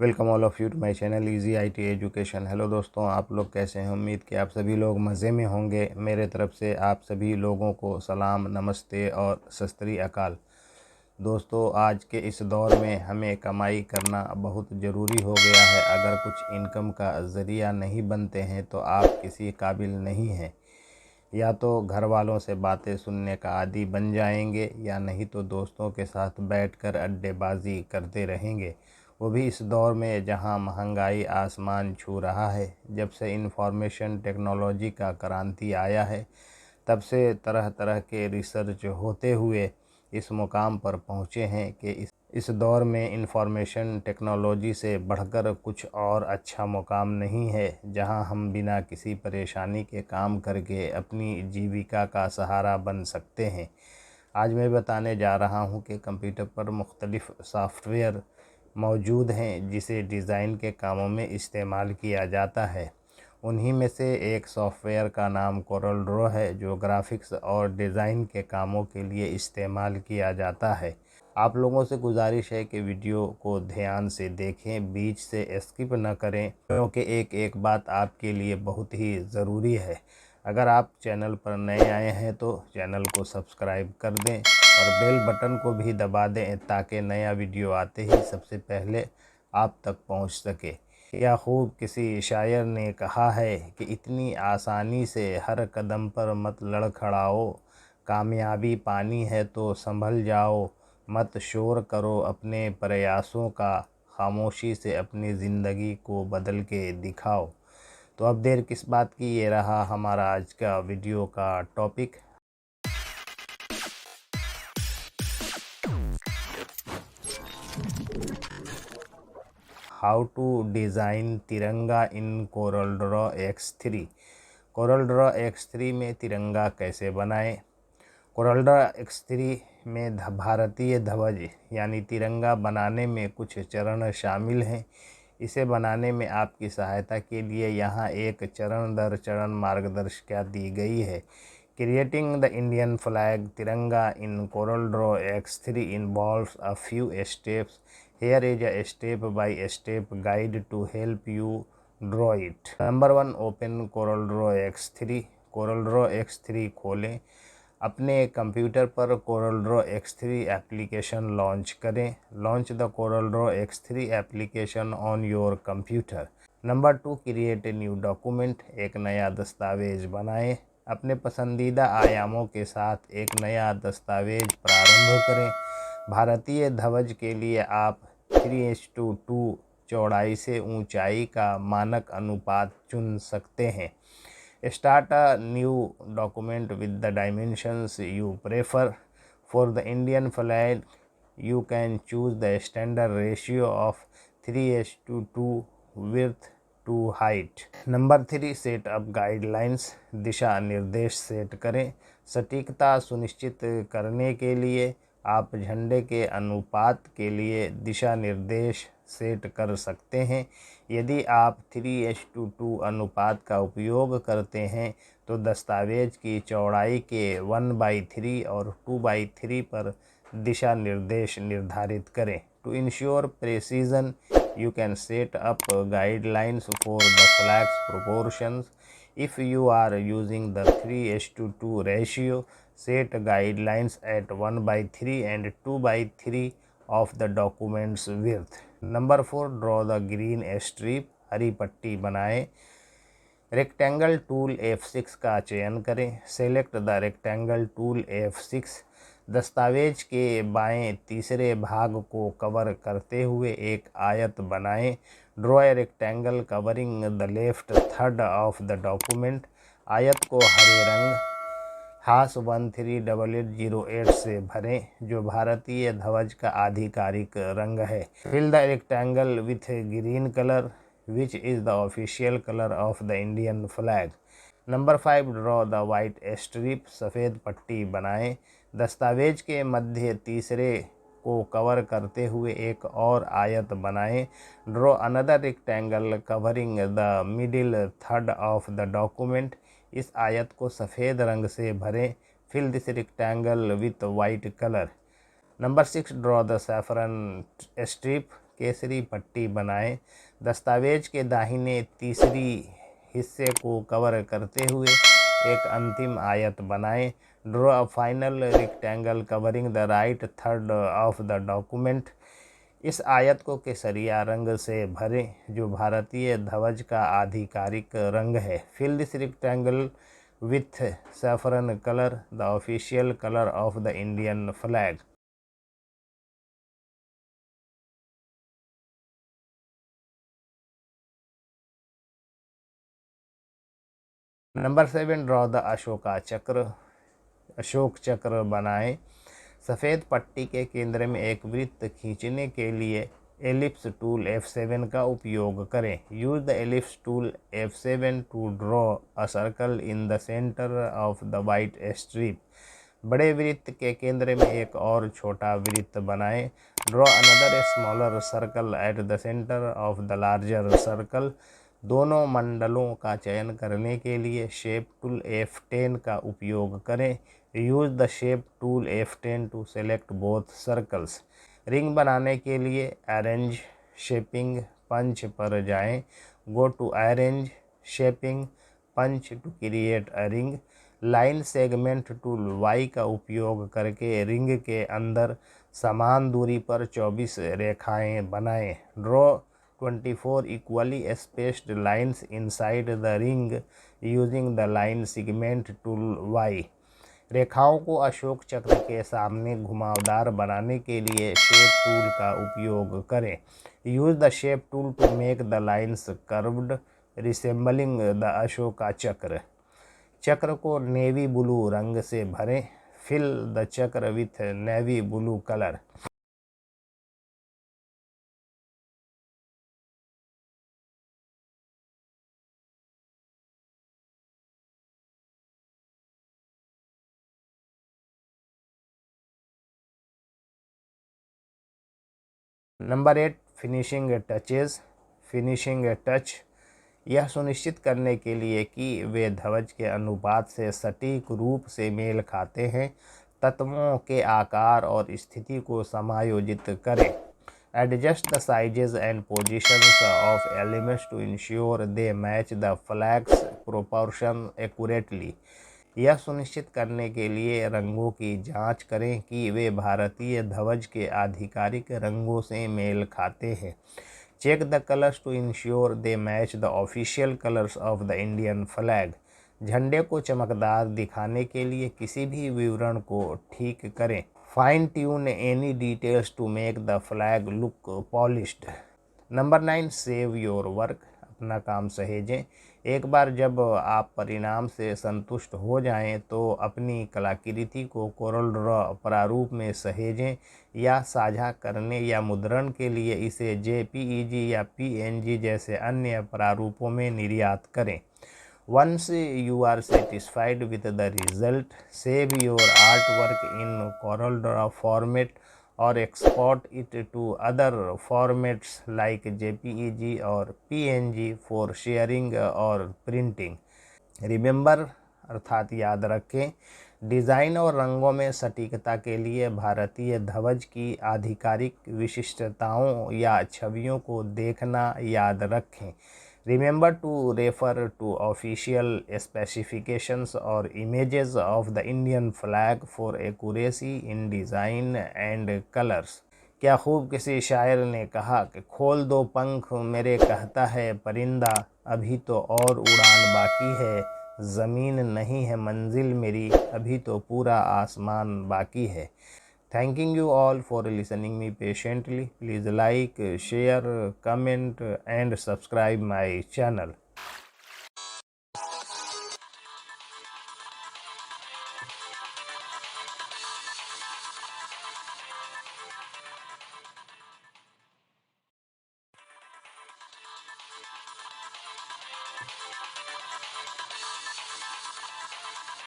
Welcome all of you to my channel easy IT education. Hello दोस्तों, आप लोग कैसे हैं? उम्मीद कि आप सभी लोग मज़े में होंगे। मेरे तरफ से आप सभी लोगों को सलाम, नमस्ते और सत श्री अकाल। दोस्तों, आज के इस दौर में हमें कमाई करना बहुत ज़रूरी हो गया है। अगर कुछ इनकम का ज़रिया नहीं बनते हैं तो आप किसी काबिल नहीं हैं। या तो घर वालों से बातें सुनने का आदी बन जाएंगे, या नहीं तो दोस्तों के साथ बैठकर अड्डेबाजी करते रहेंगे, वो भी इस दौर में जहां महंगाई आसमान छू रहा है। जब से इंफॉर्मेशन टेक्नोलॉजी का क्रांति आया है, तब से तरह तरह के रिसर्च होते हुए इस मुकाम पर पहुँचे हैं कि इस दौर में इंफॉर्मेशन टेक्नोलॉजी से बढ़कर कुछ और अच्छा मुकाम नहीं है, जहां हम बिना किसी परेशानी के काम करके अपनी जीविका का सहारा बन सकते हैं। आज मैं बताने जा रहा हूं कि कंप्यूटर पर मुख्तलिफ़ सॉफ्टवेयर मौजूद हैं जिसे डिज़ाइन के कामों में इस्तेमाल किया जाता है। उन्हीं में से एक सॉफ्टवेयर का नाम कोरल ड्रॉ है, जो ग्राफिक्स और डिज़ाइन के कामों के लिए इस्तेमाल किया जाता है। आप लोगों से गुजारिश है कि वीडियो को ध्यान से देखें, बीच से स्किप न करें, क्योंकि एक एक बात आपके लिए बहुत ही ज़रूरी है। अगर आप चैनल पर नए आए हैं तो चैनल को सब्सक्राइब कर दें और बेल बटन को भी दबा दें, ताकि नया वीडियो आते ही सबसे पहले आप तक पहुंच सके। या खूब किसी शायर ने कहा है कि इतनी आसानी से हर कदम पर मत लड़खड़ाओ, कामयाबी पानी है तो संभल जाओ, मत शोर करो अपने प्रयासों का, खामोशी से अपनी ज़िंदगी को बदल के दिखाओ। तो अब देर किस बात की, ये रहा हमारा आज का वीडियो का topic. How to design Tiranga in Corel Draw X3। Corel Draw X3 में तिरंगा कैसे बनाएं? कोरल ड्रॉ X3 में भारतीय ध्वज यानी तिरंगा बनाने में कुछ चरण शामिल हैं। इसे बनाने में आपकी सहायता के लिए यहाँ एक चरण दर चरण मार्गदर्शिका दी गई है। Creating the Indian flag Tiranga in Corel Draw X3 involves a few steps. Here is a step by step guide to help you draw it. Number 1, open Corel Draw X3। Corel Draw X3 खोलें। अपने computer पर Corel Draw X3 application launch करें। Launch the Corel Draw X3 application on your computer. Number 2, create a new document. एक नया दस्तावेज बनाएं। अपने पसंदीदा आयामों के साथ एक नया दस्तावेज प्रारंभ करें। भारतीय ध्वज के लिए आप 3:2 चौड़ाई से ऊंचाई का मानक अनुपात चुन सकते हैं। Start a new document with the dimensions you prefer. For the Indian flag, you can choose the standard ratio of 3:2 width to height. Number 3, set up guidelines. दिशा निर्देश सेट करें। सटीकता सुनिश्चित करने के लिए आप झंडे के अनुपात के लिए दिशा निर्देश सेट कर सकते हैं। यदि आप 3:2 अनुपात का उपयोग करते हैं तो दस्तावेज की चौड़ाई के 1/3 और 2/3 पर दिशा निर्देश निर्धारित करें। To ensure precision, you can set up guidelines for the flag's proportions. If you are using the 3:2 ratio, set guidelines at 1/3 and 2/3 of the document's width. Number 4, draw the green strip. हरी पट्टी बनाएं। Rectangle tool F6 का चयन करें। Select the rectangle tool F6। दस्तावेज के बाएं तीसरे भाग को कवर करते हुए एक आयत बनाएं। Draw a rectangle covering the left third of the document. आयत को हरे रंग #138808 से भरें, जो भारतीय ध्वज का आधिकारिक रंग है। Fill the rectangle with green colour which is the official color of the Indian flag. Number 5, draw the white strip. सफ़ेद पट्टी बनाएं। दस्तावेज के मध्य तीसरे को कवर करते हुए एक और आयत बनाएं। Draw another rectangle covering the middle third of the document. इस आयत को सफ़ेद रंग से भरें। Fill this rectangle with white colour. Number 6, draw the saffron strip. केसरी पट्टी बनाएं। दस्तावेज के दाहिने तीसरी हिस्से को कवर करते हुए एक अंतिम आयत बनाएं। Draw a final rectangle covering the right third of the document. इस आयत को केसरिया रंग से भरें, जो भारतीय ध्वज का आधिकारिक रंग है। Fill this rectangle with saffron colour, the official colour of the Indian flag. Number 7, draw the Ashoka Chakra. Ashok चक्र बनाएं। सफ़ेद पट्टी के केंद्र में एक वृत्त खींचने के लिए एलिप्स टूल F7 का उपयोग करें। Use the ellipse tool F7 to draw a circle in the centre of the white strip. बड़े वृत्त के केंद्र में एक और छोटा वृत्त बनाएं। Draw another smaller circle at the centre of the larger circle. दोनों मंडलों का चयन करने के लिए शेप टूल F10 का उपयोग करें। Use the shape tool F10 to select both circles. Ring बनाने के लिए अरेंज शेपिंग पंच पर जाएं। Go to arrange shaping punch to create a ring. Line segment tool Y का उपयोग करके रिंग के अंदर समान दूरी पर 24 रेखाएं बनाएं। Draw 24 equally spaced lines inside the ring using the line segment tool Y। रेखाओं को अशोक चक्र के सामने घुमावदार बनाने के लिए शेप टूल का उपयोग करें। Use the shape tool to make the lines curved resembling the Ashoka chakra. चक्र को नेवी ब्लू रंग से भरें। Fill the chakra with navy blue colour. Number 8, finishing touches. Finishing touch यह सुनिश्चित करने के लिए कि वे ध्वज के अनुपात से सटीक रूप से मेल खाते हैं, तत्वों के आकार और स्थिति को समायोजित करें। Adjust the sizes and positions of elements to ensure they match the flags proportion accurately. यह सुनिश्चित करने के लिए रंगों की जांच करें कि वे भारतीय ध्वज के आधिकारिक रंगों से मेल खाते हैं। Check the colours to ensure they match the official colours of the Indian flag. झंडे को चमकदार दिखाने के लिए किसी भी विवरण को ठीक करें। Fine tune any details to make the flag look polished. Number 9, save your work. अपना काम सहेजें। एक बार जब आप परिणाम से संतुष्ट हो जाएं, तो अपनी कलाकृति को कोरल ड्रॉ प्रारूप में सहेजें या साझा करने या मुद्रण के लिए इसे JPEG या PNG जैसे अन्य प्रारूपों में निर्यात करें। Once you are satisfied with the result, save your artwork in CorelDRAW format or export it to other formats like JPEG or PNG for sharing or printing. Remember अर्थात याद रखें, डिज़ाइन और रंगों में सटीकता के लिए भारतीय ध्वज की आधिकारिक विशिष्टताओं या छवियों को देखना याद रखें। Remember to refer to official specifications or images of the Indian flag for accuracy in design and colors. क्या खूब किसी शायर ने कहा कि खोल दो पंख मेरे कहता है परिंदा, अभी तो और उड़ान बाकी है, ज़मीन नहीं है मंजिल मेरी, अभी तो पूरा आसमान बाकी है। Thanking you all for listening me patiently. Please like, share, comment and subscribe my channel.